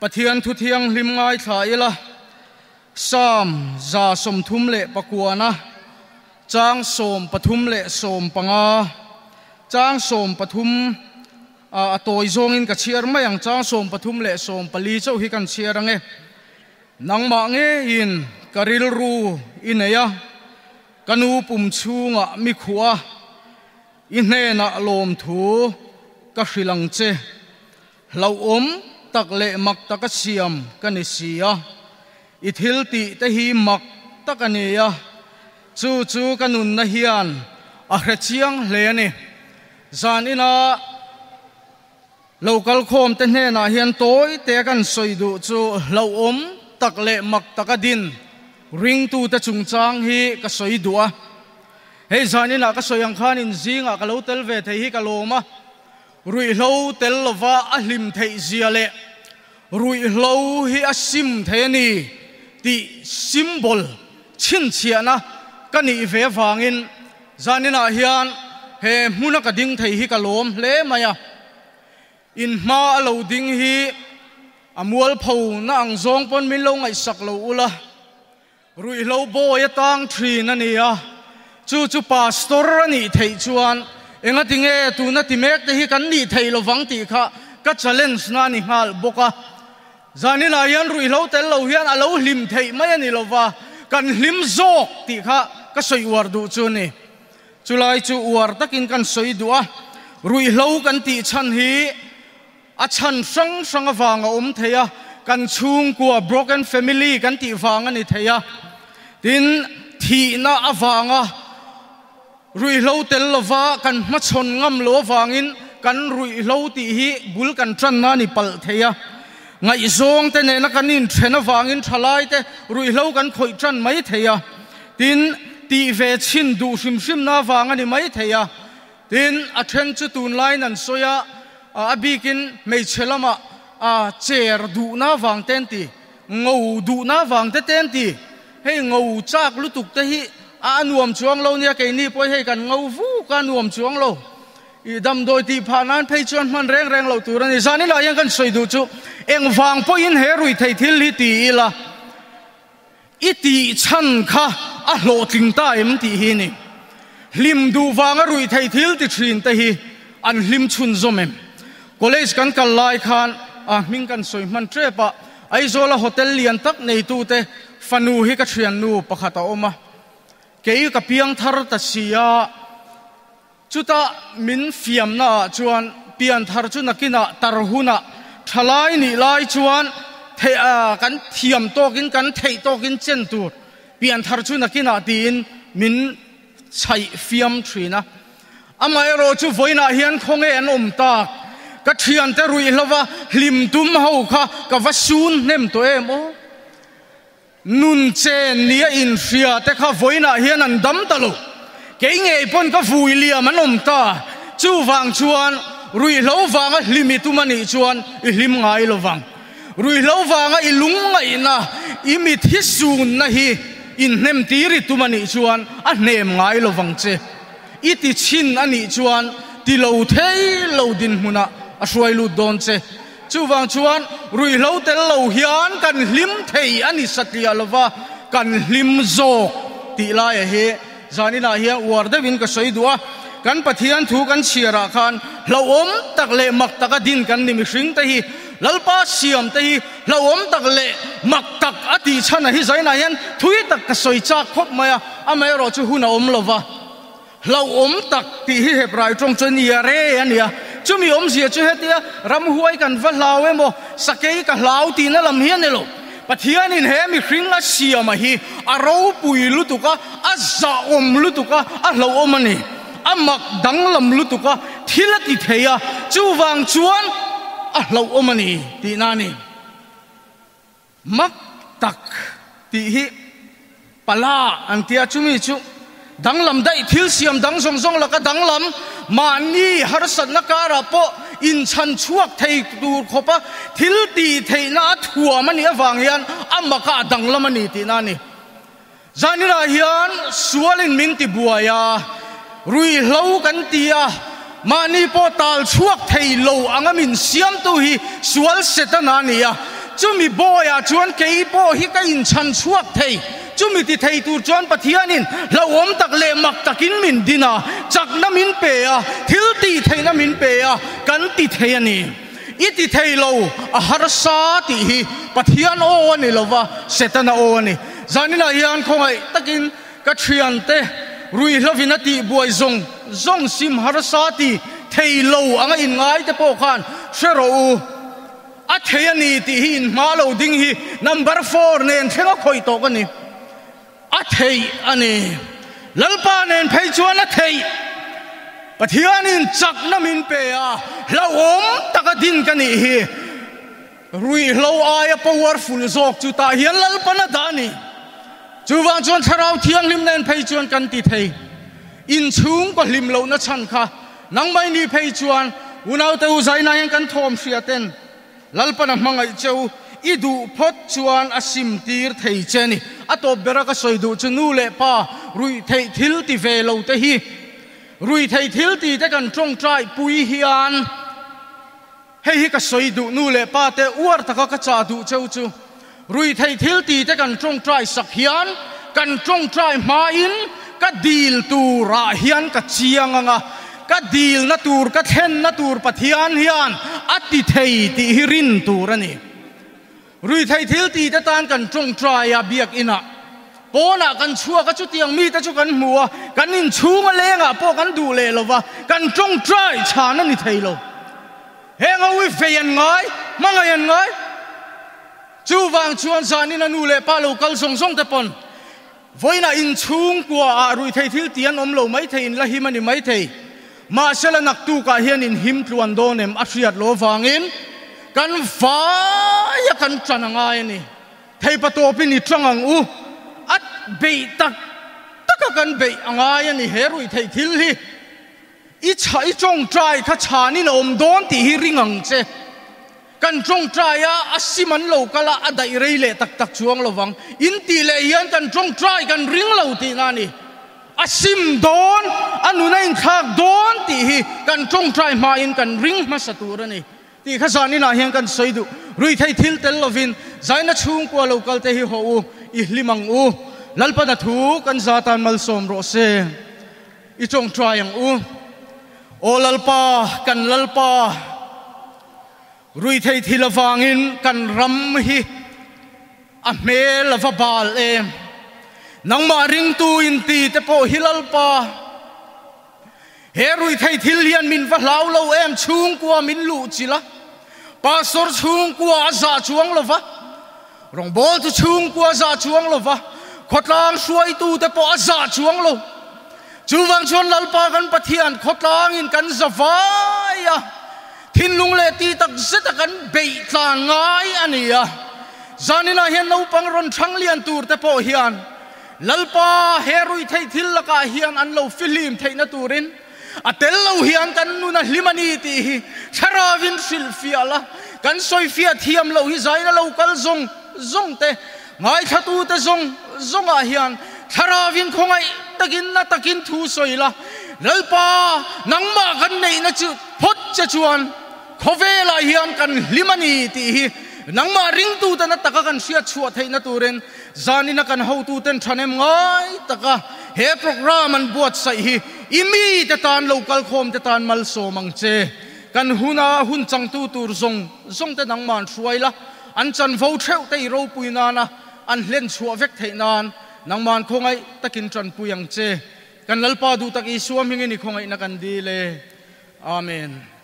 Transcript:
Pathian thu thiang lim ngai thaila sam za som thum le pakuana chang som pathum le som panga chang som pathum atoi zongin ka chiar mayang chang som pathum le som pali chau hi kan chiarange nangma nge in karil ru ineya kanu pum chunga mi khuwa inhe na lom thu ka hrilang che lau tak le mak taka siam kanisia ithil ti te hi mak takania chu kanun na hian a hrechiang hle ani zanina local khom te hne na hian toy te kan soidu chu lo tak le mak taka din ring tu te chungchang hi ka soidua hei zanina ka soyang khan in zinga ka lo tel ve thei hi ka loma rui lo tel lova a hlim thei zia le rui lo hi a sim the ni ti symbol chin chiana kani ve wangin zanina hian he hmuna ka ding thei hi ka lom hle maya in ma lo ding hi amual pho na ang zong pon min lo ngai sak lo ula rui lo bo ya tang thri na nia chu pastor ani thei chuan enga tinge tu na ti mek te hi kan ni thei lo wang ti kha ka challenge na ni hal boka zanina hian rui lo tel lo hian alo hlim thei mai ani lova kan hlim zok ti kha ka soi war du chu ni chulai chu war takin kan soi duwa rui lo kan ti chan hi a chan sang awanga theya kan chung kwa broken family kan ti wanga ni theya tin thi na awanga rui lo tel lova kan ma chon ngam lo wangin kan rui lo ti hi bul kan tran na ni pal theya ngai zong te ne na kanin thena wangin thalai te rui lo kan khoi tran mai theya tin ti ve chin du sim na wanga ni mai theya tin a then chu tun line an soya abikin mei chelama chair du na wang ten ti ngau du na wang te ten ti hei ngau chak lutuk te hi anuam chuang lo nia ke ni poi hei kan ngau vu ka nuam chuang lo i dam doi ti phanan phei chuan man reng lo tur ani zani la yang kan soi du chu eng wang po in he rui thei thil hi ti ila i ti chan kha a hlo tling ta em ti hi ni hlim du wang a rui thei thil ti thin te hi an hlim chun zomem college kan kal lai khan ming kan soi man trepa aizola hotel lian tak nei tu te fanu hi ka thian nu pakhata oma kei ka piang thar ta sia chuta min fiam na chuan pian thar chu nakina tarhuna thalai ni lai chuan the kan thiam tokin kan thei tokin chen tur pian thar chu nakina tin min chai fiam thina amai ro chu voina hian khonge an tak ka thian te rui lova hlim tum ho kha ka vasun nem to emo nun chen nia in fia te kha voina hian an dam talo ke nge pon ka vui lia manom ta chu wang chuan rui lo wanga hlimi tu mani chuan I hlim ngai lo wang rui lo wanga I lung ngai na I mi thi sun na hi in nem tiri tu mani chuan a nem ngai lo wang che I ti chin ani chuan ti lo thei lo din huna a suai lu don che chu wang chuan rui lo tel lo hian kan hlim thei ani satlia lova kan hlim zo ti la he zanina hian war de win ka soi duwa kan pathian thu kan chiara khan lo tak le mak taka din kan ni mi hring te hi lalpa siam te hi lo tak le mak tak ati chana hi zaina hian thui tak ka soi cha khop maya amai ro chu huna lova lo tak ti hi hebrai trong chen ya re ania chumi zia chu hetia ram huai kan va lawe mo sakei ka lau ti na lam hian elo pathian in he mi hring a siam hi aro pui lutuka azza lutuka a lo omani amak dang lam lutuka thilati theya chu wang chuan a lo omani ti nani mak tak ti hi pala ang tia chumi chu dang lam dai thil siam dang song la ka dang lam mani harsat na kara po in chan chuak thei tu khopa thil ti thei na thua mani awang hian amaka dang lam ani ti nani zanira hian sualin ming ti buaya rui hlo kan tia mani po tal chuak thei lo angamin siam tu hi sual setana nia chu mi boya chuan kei bo hi ka in chan chuak thei chu mi ti thei tur chuan pathianin lo om tak le mak takin min dina chak na min pe a thil ti thei na min pe a kan ti thei ani iti thei lo a har sa ti hi pathian o ani lova setana o ani zanina hian khongai takin ka thian te rui hlovina ti buai zong sim har sa ti thei lo anga in ngai te po khan shero u a thei ani ti hin ma lo ding hi number 4 nen thenga khoi to ka ni a thei ani lalpa nen phei chuan a thei pathianin chak na min pe a lo om taka din ka ni hi rui lo aya powerful zok chu ta hian lalpa na dani chu wang chuan tharau thiang lim nen phei chuan kan ti thei in chung ko lim lo na chan kha nang mai ni phei chuan unau te u zaina yang kan thom hriaten lalpa na mangai cheu idu phot chuan asim tir thei cheni atop bera ka soidu chu nu le pa rui thei thil ti ve lo te hi rui thei thil ti te kan trong trai pui hian hei hi ka soidu nu le pa te uar taka ka cha du cheu chu rui thei thil ti te kan trong trai sak hian kan trong trai ma in ka dil tu ra hian ka chiang anga ka dil na tur ka then na tur pathian hian ati thei ti hirin tur ani rui thei thil ti te tan kan trong trai a biak ina pona kan chua ka chu tiang mi ta chu kan mua kan in chunga lenga po kan du le lova kan trong trai chana ni thei lo henga wi feyan ngai mangayan ngai chu wang chuan zanin anu le pa lo kal song te pon voina in chung kwa a rui thei thil tian om lo mai thein la hi mani mai thei ma sela nak tu ka hian in him tluan donem a hriat lo wangin kan fa ya kan chananga ni thei pa to pin ni tlangang u at be tak taka kan be anga ni herui thei thil hi i chai chong trai kha chani na om don ti hi ringang che kan trong trai a asiman lo kala adai rei le tak chuang lo wang in ti le hian kan trong trai kan ring lo ti na ni asim don anuna in thak don ti hi kan trong trai ma in kan ring ma satur ani ti kha zani na hian kan soidu rui thei thil tel lovin zaina chung kwa local te hi ho u i hlimang u lalpa na thu kan zatan mal som ro se i chong trai ang u o lalpa kan lalpa rui thei thilawangin kan ram hi a mel va bal em nang ma ring tu in ti te po hilalpa he rui thei thil hian min va hlau lo em chung kwa min lu chila pastor chung kwa za chuang lova rong bol tu chung kwa za chuang lova khotlang suai tu te po za chuang lo chu wang chuan lalpa kan pathian khotlang in kan zawaya thin lung le ti tak zeta kan be tlan ngai ania zanina hian no pang ron thang lian tur te po hian lalpa herui thei thil laka hian an lo film theina turin atel lo hian kan nu na hlimani ti hi charawin silfiala kan soifia thiam lo hi zaina lo kal zong te ngai thatu te zong a hian charawin khongai takin thu soila lalpa nangma kan nei na chu phot cha chuan khovela hian kan hlimani ti hi nangma ring tu ta na taka kan sia chua theina turen zanina kan ho tu ten thanem ngai taka he program an buat sai hi imi te tan local khom te tan mal so mang che kan huna hun chang tu tur zong te nangman suaila an chan vo theu te ro puina na an hlen chua vek theinan nangman khongai takin tran puyang che kan lalpa du tak i suam hingi ni khongai na kan dile amen.